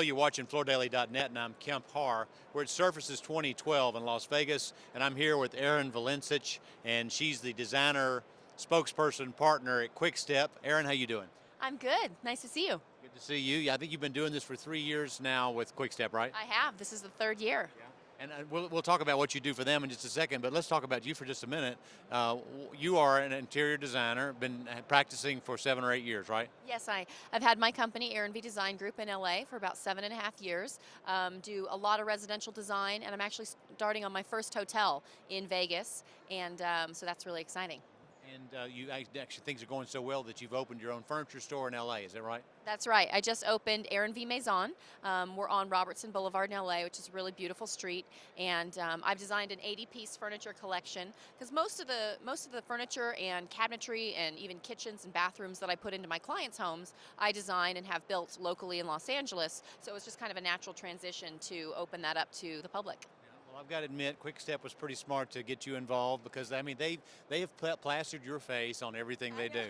you're watching FloorDaily.net, and I'm Kemp Harr. We're at Surfaces 2012 in Las Vegas, and I'm here with Erin Valencich, and she's the designer spokesperson partner at QuickStep. Erin, how you doing? I'm good. Nice to see you. Good to see you. Yeah, I think you've been doing this for 3 years now with QuickStep, right? I have. This is the third year. Yeah. And we'll talk about what you do for them in just a second, but let's talk about you for just a minute. You are an interior designer, been practicing for 7 or 8 years, right? Yes, I've had my company, Erin Design Group in LA for about 7.5 years. Do a lot of residential design, and I'm actually starting on my first hotel in Vegas, and so that's really exciting. And you actually things are going so well that you've opened your own furniture store in LA, is that right? That's right. I just opened Erin V Maison. We're on Robertson Boulevard in LA, which is a really beautiful street, and I've designed an 80-piece furniture collection because most of the furniture and cabinetry and even kitchens and bathrooms that I put into my clients' homes, I design and have built locally in Los Angeles. So it was just kind of a natural transition to open that up to the public. Well, I've got to admit, QuickStep was pretty smart to get you involved because I mean they have plastered your face on everything they do.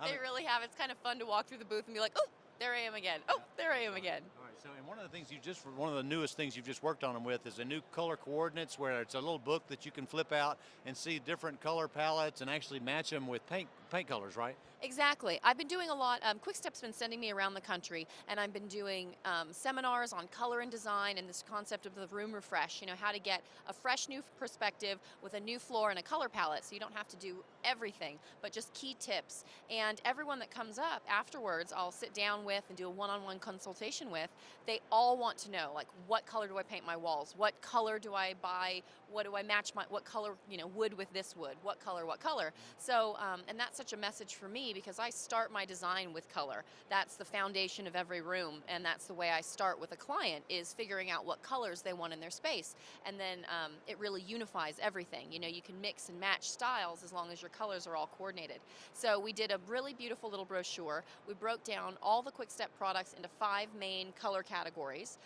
They really have. It's kind of fun to walk through the booth and be like, oh, there I am again. Oh, there I am again. All right. So, and one of the things one of the newest things you've just worked on them with is a new color coordinates, where it's a little book that you can flip out and see different color palettes and actually match them with paint colors, right? Exactly. I've been doing a lot. QuickStep's been sending me around the country, and I've been doing seminars on color and design and this concept of the room refresh, you know, how to get a fresh new perspective with a new floor and a color palette so you don't have to do everything, but just key tips. And everyone that comes up afterwards, I'll sit down with and do a one-on-one consultation with, they all want to know, like, what color do I paint my walls? What color do I buy? What do I match what color, wood with this wood? What color, what color? So, and that's such a message for me because I start my design with color. That's the foundation of every room, and that's the way I start with a client, is figuring out what colors they want in their space. And then it really unifies everything. You know, you can mix and match styles as long as your colors are all coordinated. So we did a really beautiful little brochure. We broke down all the QuickStep products into 5 main color categories,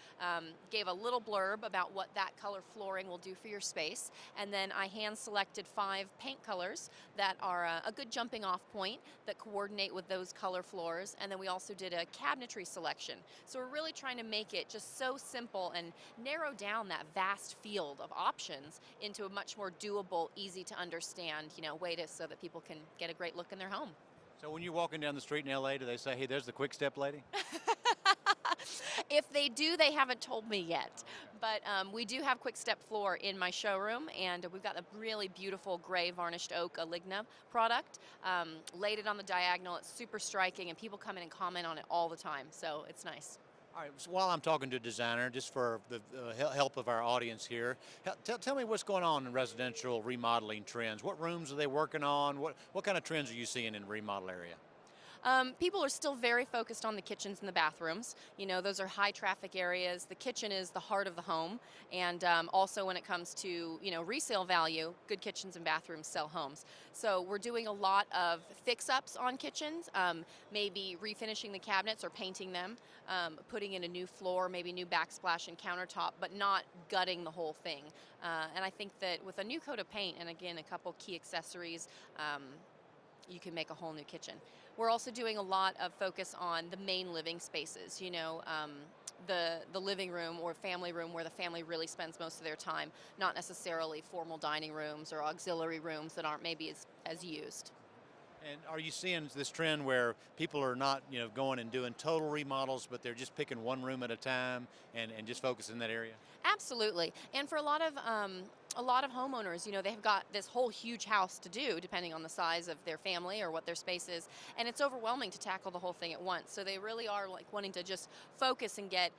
gave a little blurb about what that color flooring will do for your space, and then I hand selected 5 paint colors that are a good jumping off point that coordinate with those color floors, and then we also did a cabinetry selection. So we're really trying to make it just so simple and narrow down that vast field of options into a much more doable, easy to understand, way so that people can get a great look in their home. So when you're walking down the street in LA, do they say, hey, there's the QuickStep lady? If they do, they haven't told me yet. But we do have QuickStep floor in my showroom, and we've got a really beautiful gray varnished oak Aligna product. Laid it on the diagonal. It's super striking, and people come in and comment on it all the time, so it's nice. All right, so while I'm talking to a designer, just for the help of our audience here, tell me what's going on in residential remodeling trends. What rooms are they working on? What kind of trends are you seeing in the remodel area? People are still very focused on the kitchens and the bathrooms. Those are high traffic areas. The kitchen is the heart of the home. And also when it comes to, resale value, good kitchens and bathrooms sell homes. So we're doing a lot of fix-ups on kitchens, maybe refinishing the cabinets or painting them, putting in a new floor, maybe new backsplash and countertop, but not gutting the whole thing. And I think that with a new coat of paint and, again, a couple key accessories, you can make a whole new kitchen. We're also doing a lot of focus on the main living spaces, the living room or family room where the family really spends most of their time, not necessarily formal dining rooms or auxiliary rooms that aren't maybe as used. And are you seeing this trend where people are not, going and doing total remodels, but they're just picking one room at a time and just focusing in that area? Absolutely. And for a lot of homeowners, they've got this whole huge house to do, depending on the size of their family or what their space is, and it's overwhelming to tackle the whole thing at once. So they really are like wanting to just focus and get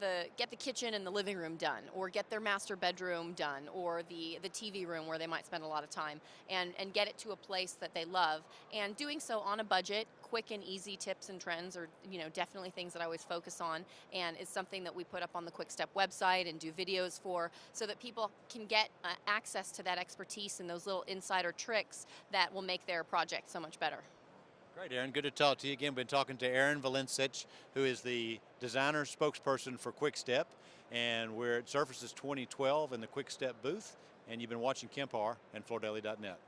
the kitchen and the living room done, or get their master bedroom done, or the TV room where they might spend a lot of time, and get it to a place that they love. And doing so on a budget, quick and easy tips and trends are definitely things that I always focus on, and it's something that we put up on the QuickStep website and do videos for, so that people can get access to that expertise and those little insider tricks that will make their project so much better. Great, Erin. Good to talk to you again. We've been talking to Erin Valencich, who is the designer spokesperson for QuickStep, and we're at Surfaces 2012 in the QuickStep booth, and you've been watching Kemp Harr and FloorDaily.net.